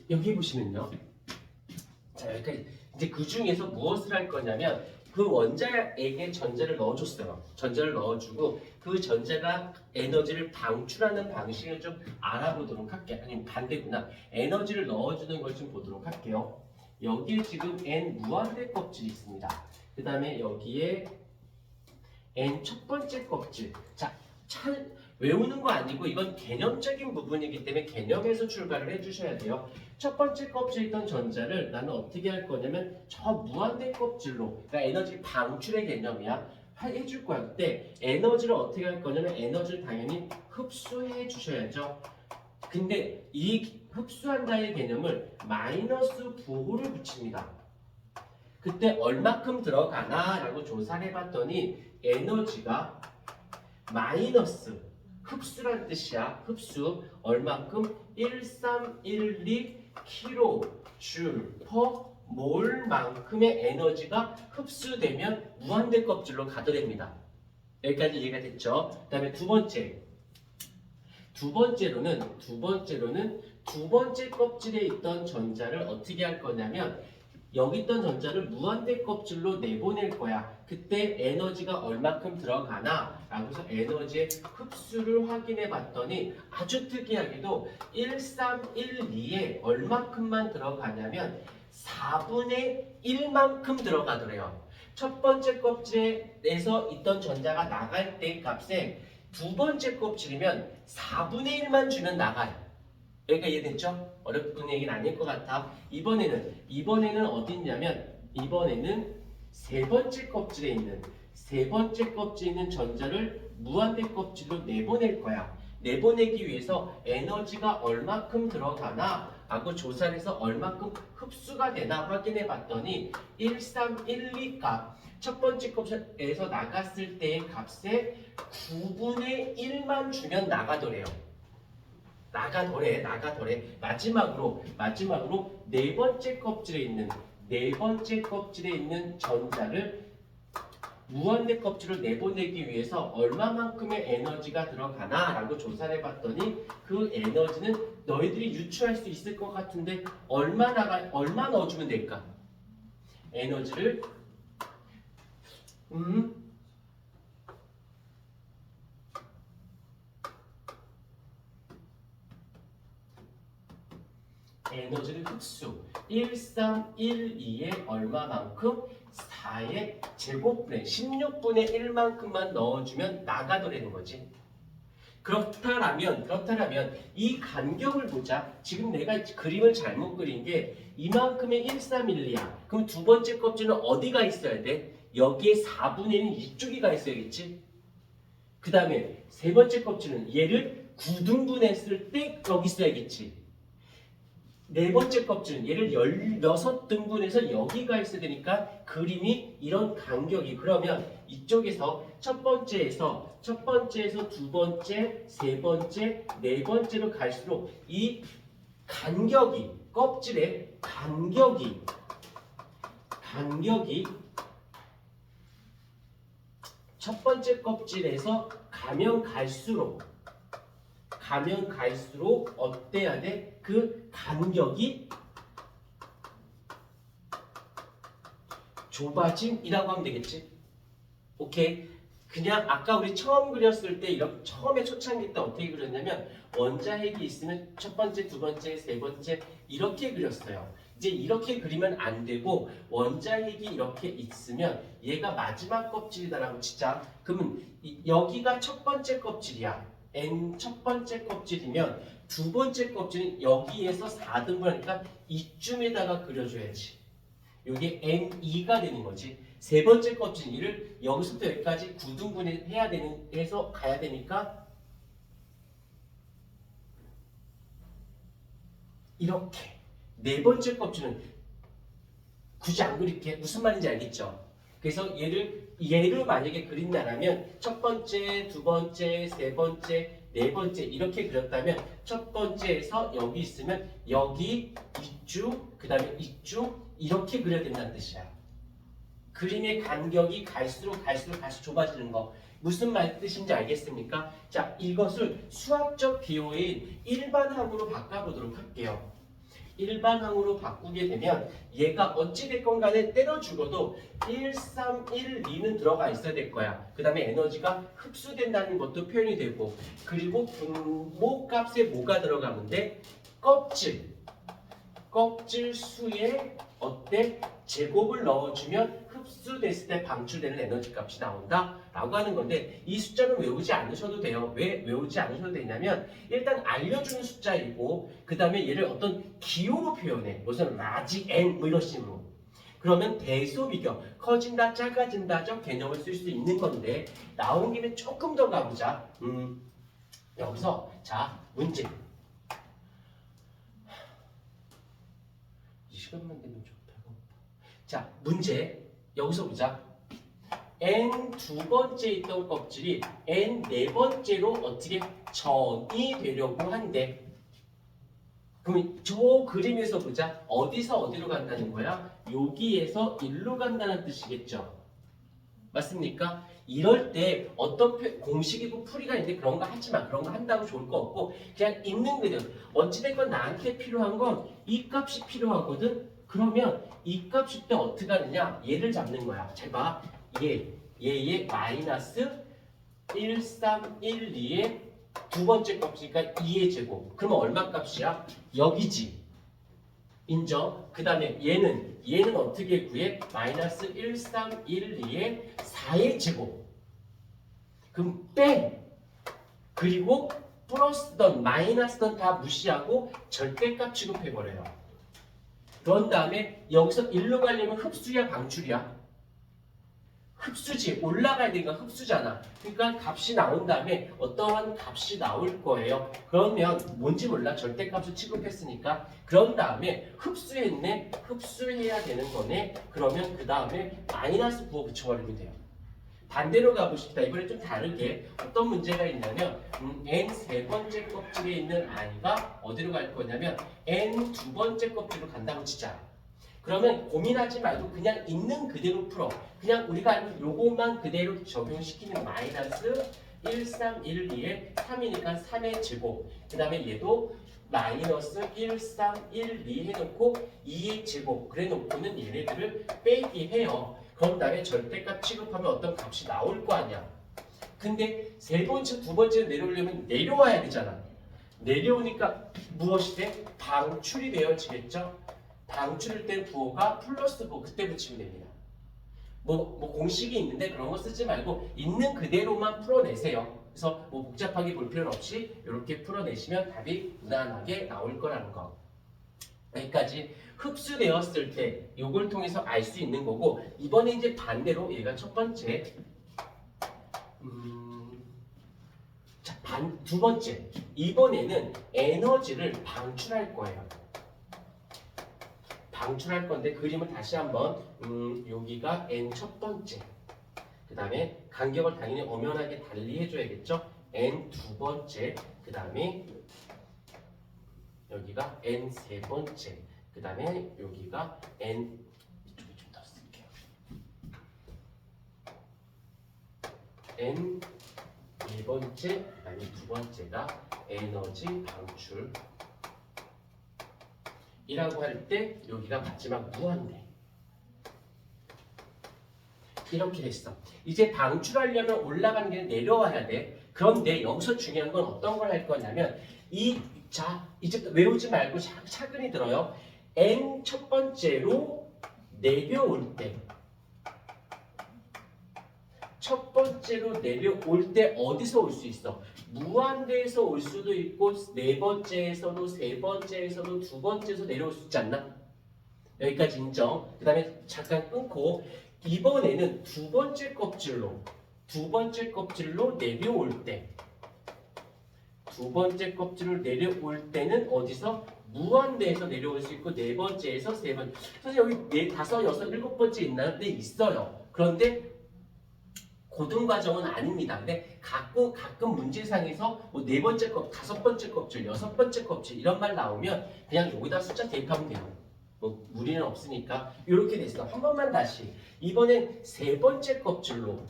여기 보시면요. 자, 여기까지. 이제 그 중에서 무엇을 할 거냐면 그 원자에게 전자를 넣어줬어요. 전자를 넣어주고 그 전자가 에너지를 방출하는 방식을 좀 알아보도록 할게요. 아니 반대구나. 에너지를 넣어주는 걸 좀 보도록 할게요. 여기에 지금 N 무한대 껍질이 있습니다. 그 다음에 여기에 N 첫 번째 껍질. 자, 외우는 거 아니고 이건 개념적인 부분이기 때문에 개념에서 출발을 해주셔야 돼요. 첫 번째 껍질에 있던 전자를 나는 어떻게 할 거냐면 저 무한대 껍질로, 그러니까 에너지 방출의 개념이야. 해줄 거야. 그때 에너지를 어떻게 할 거냐면 에너지를 당연히 흡수해 주셔야죠. 근데 이 흡수한다의 개념을 마이너스 부호를 붙입니다. 그때 얼마큼 들어가나 라고 조사를 해봤더니 에너지가 마이너스 흡수란 뜻이야. 흡수 얼만큼? 1312 kJ/몰만큼의 에너지가 흡수되면 무한대 껍질로 가둬냅니다. 여기까지 이해가 됐죠? 그 다음에 두 번째로는 두 번째 껍질에 있던 전자를 어떻게 할 거냐면 여기 있던 전자를 무한대 껍질로 내보낼 거야. 그때 에너지가 얼마큼 들어가나? 라고 해서 에너지의 흡수를 확인해 봤더니 아주 특이하게도 1312에 얼마큼만 들어가냐면 4분의 1만큼 들어가더래요. 첫 번째 껍질에서 있던 전자가 나갈 때 값에 두 번째 껍질이면 4분의 1만 주면 나가요. 여기가 이해됐죠? 어렵은 얘기는 아닐 것 같아. 이번에는 어디 있냐면 이번에는 세 번째 껍질에 있는 전자를 무한대 껍질로 내보낼 거야. 내보내기 위해서 에너지가 얼마큼 들어가나 하고 조사를 해서 얼마큼 흡수가 되나 확인해 봤더니 1312 값, 첫 번째 껍질에서 나갔을 때의 값에 9분의 1만 주면 나가더래요. 나가더래. 마지막으로 네 번째 껍질에 있는 전자를 무한대 껍질로 내보내기 위해서 얼마만큼의 에너지가 들어가나 라고 조사를 해봤더니 그 에너지는 너희들이 유추할 수 있을 것 같은데 얼마 넣어주면 될까? 에너지를 에너지를 흡수 1312에 얼마만큼? 4의 제곱분의 16분의 1만큼만 넣어주면 나가더라는 거지. 그렇다라면 이 간격을 보자. 지금 내가 그림을 잘못 그린 게 이만큼의 1312야. 그럼 두 번째 껍질은 어디가 있어야 돼? 여기에 4분의 1은 이쪽이 가 있어야겠지. 그 다음에 세 번째 껍질은 얘를 9등분했을 때 여기 있어야겠지. 네 번째 껍질은 얘를 16등분해서 여기가 있어야 되니까 그림이 이런 간격이, 그러면 이쪽에서 첫 번째에서 두 번째, 세 번째, 네 번째로 갈수록 이 간격이, 껍질의 간격이 첫 번째 껍질에서 가면 갈수록 어때야 돼? 그 간격이 좁아짐이라고 하면 되겠지? 오케이? 그냥 아까 우리 처음 그렸을 때 이렇게 처음에 초창기 때 어떻게 그렸냐면 원자핵이 있으면 첫 번째, 두 번째, 세 번째 이렇게 그렸어요. 이제 이렇게 그리면 안 되고 원자핵이 이렇게 있으면 얘가 마지막 껍질이다라고 치자. 그러면 여기가 첫 번째 껍질이야. N 첫 번째 껍질이면 두 번째 껍질은 여기에서 4등분 하니까 이쯤에다가 그려줘야지. 이게 N2가 되는 거지. 세 번째 껍질 이를 여기서부터 여기까지 9등분 해서 가야 되니까 이렇게. 네 번째 껍질은 굳이 안 그릴게. 무슨 말인지 알겠죠? 그래서 얘를 만약에 그린다라면 첫 번째, 두 번째, 세 번째, 네 번째 이렇게 그렸다면 첫 번째에서 여기 있으면 여기 이쪽, 그 다음에 이쪽 이렇게 그려야 된다는 뜻이야. 그림의 간격이 갈수록 좁아지는 거. 무슨 말 뜻인지 알겠습니까? 자, 이것을 수학적 기호인 일반항으로 바꿔보도록 할게요. 일반항으로 바꾸게 되면 얘가 어찌됐건 간에 때려 죽어도 1, 3, 1, 2는 들어가 있어야 될 거야. 그 다음에 에너지가 흡수된다는 것도 표현이 되고, 그리고 분모 값에 뭐가 들어가면 돼? 껍질 수에 어때? 제곱을 넣어주면 흡수됐을 때 방출되는 에너지 값이 나온다 라고 하는 건데, 이 숫자는 외우지 않으셔도 돼요. 왜 외우지 않으셔도 되냐면 일단 알려주는 숫자이고, 그 다음에 얘를 어떤 기호로 표현해. 무슨 라지 n 뭐 이런 식으로. 그러면 대소비교, 커진다 작아진다적 개념을 쓸 수 있는 건데, 나온 김에 조금 더 가보자. 여기서 자 문제. 이 시간만 되면 좀 배고파. 자 문제 여기서 보자. n 두 번째 있던 껍질이 n 네 번째로 어떻게 전이 되려고 한대. 그럼 저 그림에서 보자. 어디서 어디로 간다는 거야? 여기에서 일로 간다는 뜻이겠죠. 맞습니까? 이럴 때 어떤 공식이고 풀이가 있는데 그런 거 하지 마. 그런 거 한다고 좋을 거 없고 그냥 있는 그대로. 어찌됐건 나한테 필요한 건 이 값이 필요하거든. 그러면 이 값일 때 어떻게 하느냐? 얘를 잡는 거야. 잘 봐. 얘의 마이너스 1, 3, 1, 2의 두 번째 값이니까 2의 제곱. 그러면 얼마 값이야? 여기지. 인정? 그 다음에 얘는 어떻게 구해? 마이너스 1, 3, 1, 2의 4의 제곱. 그럼 빼. 그리고 플러스던 마이너스던 다 무시하고 절대값 취급해버려요. 그런 다음에 여기서 1로 가려면 흡수야 방출이야? 흡수지. 올라가야 되니까 흡수잖아. 그러니까 값이 나온 다음에 어떠한 값이 나올 거예요. 그러면 뭔지 몰라. 절대값을 취급했으니까. 그런 다음에 흡수했네. 흡수해야 되는 거네. 그러면 그 다음에 마이너스 부호 붙여버리면 돼요. 반대로 가보십시다. 이번에 좀 다르게 어떤 문제가 있냐면 n 세 번째 껍질에 있는 i가 어디로 갈 거냐면 n 두 번째 껍질로 간다고 치자. 그러면 고민하지 말고 그냥 있는 그대로 풀어. 그냥 우리가 알고 요것만 그대로 적용시키면 마이너스 1, 3, 1, 2에 3이니까 3의 제곱. 그 다음에 얘도 마이너스 1, 3, 1, 2 해놓고 2의 제곱. 그래 놓고는 얘네들을 빼기 해요. 그런 다음에 절대값 취급하면 어떤 값이 나올 거 아니야. 근데 세 번째, 두 번째로 내려오려면 내려와야 되잖아. 내려오니까 무엇이 돼? 방출이 되어지겠죠? 방출일 때 부호가 플러스 부호 그때 붙이면 됩니다. 뭐 공식이 있는데 그런 거 쓰지 말고 있는 그대로만 풀어내세요. 그래서 뭐 복잡하게 볼 필요는 없이 이렇게 풀어내시면 답이 무난하게 나올 거라는 거. 여기까지 흡수되었을 때 이걸 통해서 알 수 있는 거고, 이번에 이제 반대로 얘가 첫 번째 두 번째 이번에는 에너지를 방출할 거예요. 방출할 건데 그림을 다시 한번 여기가 n 첫 번째, 그 다음에 간격을 당연히 엄연하게 달리 해줘야겠죠. n 두 번째, 그 다음에 여기가 n 세 번째, 그 다음에 여기가 n 이쪽에 좀 더 쓸게요. n 네 번째, 그 다음에 두 번째가 에너지 방출. 이라고 할 때 여기가 마지막 무한대. 이렇게 됐어. 이제 방출하려면 올라가는 게 내려와야 돼. 그런데 여기서 중요한 건 어떤 걸 할 거냐면 이제 외우지 말고 차근히 들어요. n 첫 번째로 내려올 때, 첫 번째로 내려올 때 어디서 올 수 있어? 무한대에서 올 수도 있고 네 번째에서도 세 번째에서도 두 번째에서 내려올 수 있지 않나? 여기까지 인정. 그 다음에 잠깐 끊고 이번에는 두 번째 껍질로 내려올 때, 두 번째 껍질로 내려올 때는 어디서? 무한대에서 내려올 수 있고 네 번째에서 세 번째. 선생님 여기 네, 다섯, 여섯, 일곱 번째 있나요? 네 있어요. 그런데 고등과정은 아닙니다. 근데 가끔 문제상에서 뭐 네 번째 껍질, 다섯 번째 껍질, 여섯 번째 껍질 이런 말 나오면 그냥 여기다 숫자 대입하면 돼요. 뭐 무리는 없으니까 이렇게 됐어. 한 번만 다시. 이번엔 세 번째 껍질로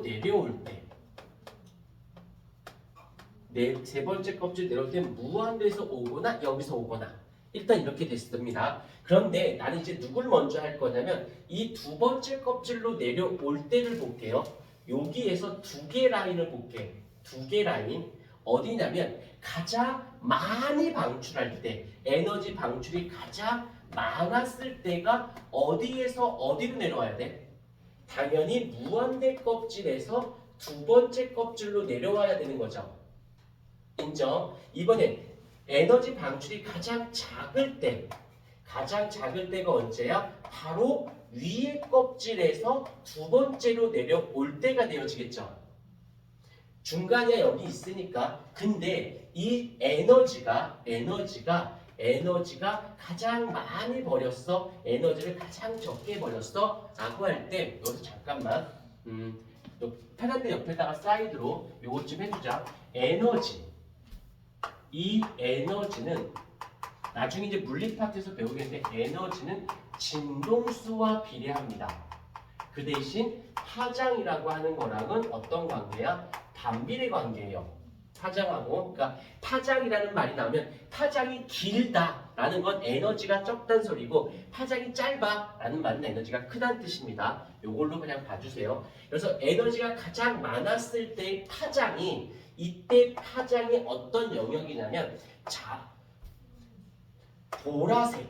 내려올 때, 세 번째 껍질 내려올 때 무한대에서 오거나 여기서 오거나. 일단 이렇게 됐습니다. 그런데 나는 이제 누굴 먼저 할 거냐면 이 두 번째 껍질로 내려올 때를 볼게요. 여기에서 두 개 라인을 볼게. 두 개 라인. 어디냐면 가장 많이 방출할 때, 에너지 방출이 가장 많았을 때가 어디에서 어디로 내려와야 돼? 당연히 무한대 껍질에서 두 번째 껍질로 내려와야 되는 거죠. 인정? 이번엔 에너지 방출이 가장 작을 때가 언제야? 바로 위의 껍질에서 두 번째로 내려올 때가 되어지겠죠. 중간에 여기 있으니까. 근데 이 에너지가 가장 많이 버렸어, 에너지를 가장 적게 버렸어 라고 할 때 여기서 잠깐만 페란데 옆에다가 사이드로 요것 좀 해주자. 이 에너지는 나중에 이제 물리 파트에서 배우겠는데 에너지는 진동수와 비례합니다. 그 대신 파장이라고 하는 거랑은 어떤 관계야? 반비례 관계예요. 파장하고. 그러니까 파장이라는 말이 나오면 파장이 길다라는 건 에너지가 적다는 소리고 파장이 짧아라는 말은 에너지가 크다는 뜻입니다. 요걸로 그냥 봐주세요. 그래서 에너지가 가장 많았을 때의 파장이 이때 파장이 어떤 영역이냐면 자, 보라색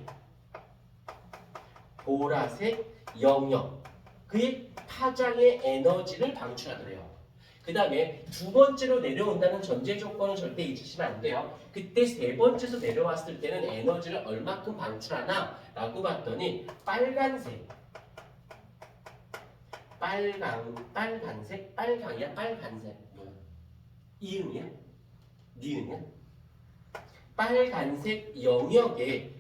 영역. 그의 파장의 에너지를 방출하더래요. 그 다음에 두 번째로 내려온다는 전제 조건은 절대 잊으시면 안 돼요. 그때 세 번째에서 내려왔을 때는 에너지를 얼마큼 방출하나 라고 봤더니 빨간색 뭐야? 이응이야? 니은이야? 빨간색 영역에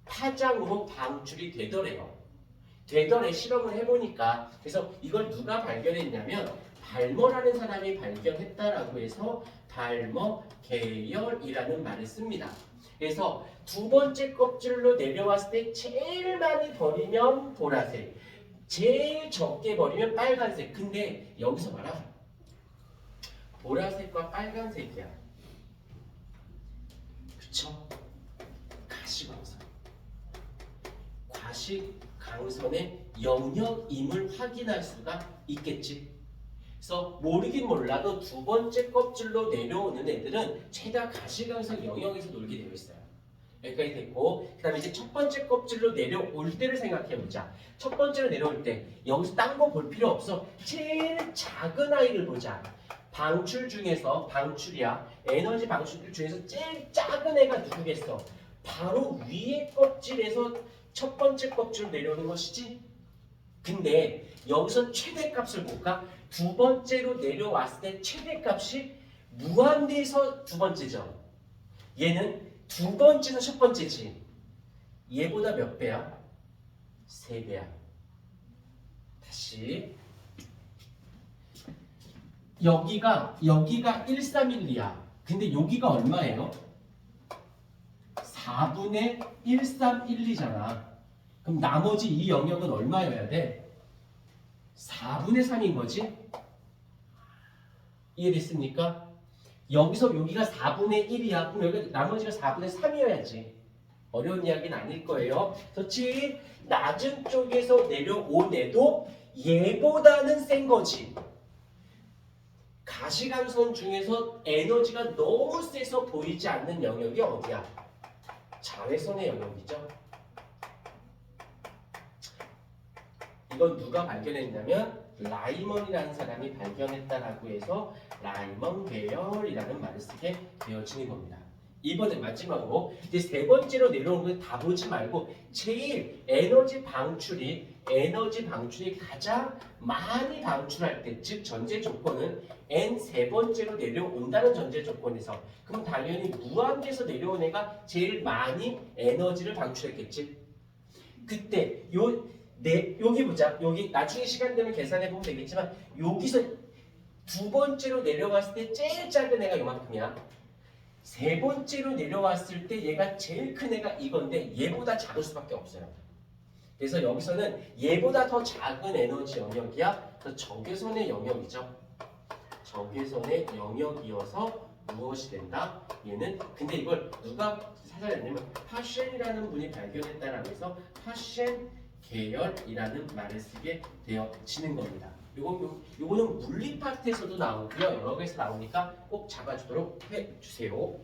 파장으로 방출이 되더래요. 실험을 해보니까. 그래서 이걸 누가 발견했냐면 발머라는 사람이 발견했다라고 해서 발머 계열이라는 말을 씁니다. 그래서 두 번째 껍질로 내려왔을 때 제일 많이 버리면 보라색, 제일 적게 버리면 빨간색. 근데 여기서 봐라. 보라색과 빨간색이야. 그쵸? 가시광선의 영역임을 확인할 수가 있겠지. 그래서 모르긴 몰라도 두 번째 껍질로 내려오는 애들은 최다 가시광선 영역에서 놀게 되어 있어요. 여기까지 됐고, 그 다음에 이제 첫 번째 껍질로 내려올 때를 생각해보자. 첫 번째로 내려올 때 여기서 딴 거 볼 필요 없어. 제일 작은 아이를 보자. 에너지 방출들 중에서 제일 작은 애가 누구겠어? 바로 위에 껍질에서 첫 번째 껍질로 내려오는 것이지. 근데 여기서 최대값을 볼까? 두 번째로 내려왔을 때 최대값이 무한대에서 두 번째죠. 얘는 두 번째에서 첫 번째지. 얘보다 몇 배야? 3배야. 다시. 여기가 131이야. 근데 여기가 얼마예요? 4분의 131이잖아. 그럼 나머지 이 영역은 얼마여야 돼? 4분의 3인 거지? 이해됐습니까? 여기서 여기가 4분의 1이야. 그럼 여기 나머지가 4분의 3이어야지. 어려운 이야기는 아닐 거예요. 그래서 제일 낮은 쪽에서 내려온 애도 얘보다는 센 거지. 가시광선 중에서 에너지가 너무 세서 보이지 않는 영역이 어디야? 자외선의 영역이죠. 이건 누가 발견했냐면 라이먼이라는 사람이 발견했다라고 해서 라이먼 계열이라는 말을 쓰게 되어지는 겁니다. 이번에 마지막으로 이제 세 번째로 내려오는 걸 다 보지 말고 제일 에너지 방출이 가장 많이 방출할 때, 즉 전제 조건은 n 세 번째로 내려온다는 전제 조건에서, 그럼 당연히 무한대에서 내려온 애가 제일 많이 에너지를 방출했겠지. 그때 여기 보자. 여기 나중에 시간 되면 계산해 보면 되겠지만 여기서 두 번째로 내려왔을 때 제일 작은 애가 이만큼이야. 세 번째로 내려왔을 때 얘가 제일 큰 애가 이건데 얘보다 작을 수밖에 없어요. 그래서 여기서는 얘보다 더 작은 에너지 영역이야. 그래서 적외선의 영역이죠. 적외선의 영역이어서 무엇이 된다? 얘는 근데 이걸 누가 찾아냈냐면 파셴이라는 분이 발견했다라고 해서 파셴 계열이라는 말을 쓰게 되어지는 겁니다. 요거는 물리 파트에서도 나오고요. 여러 개에서 나오니까 꼭 잡아주도록 해주세요.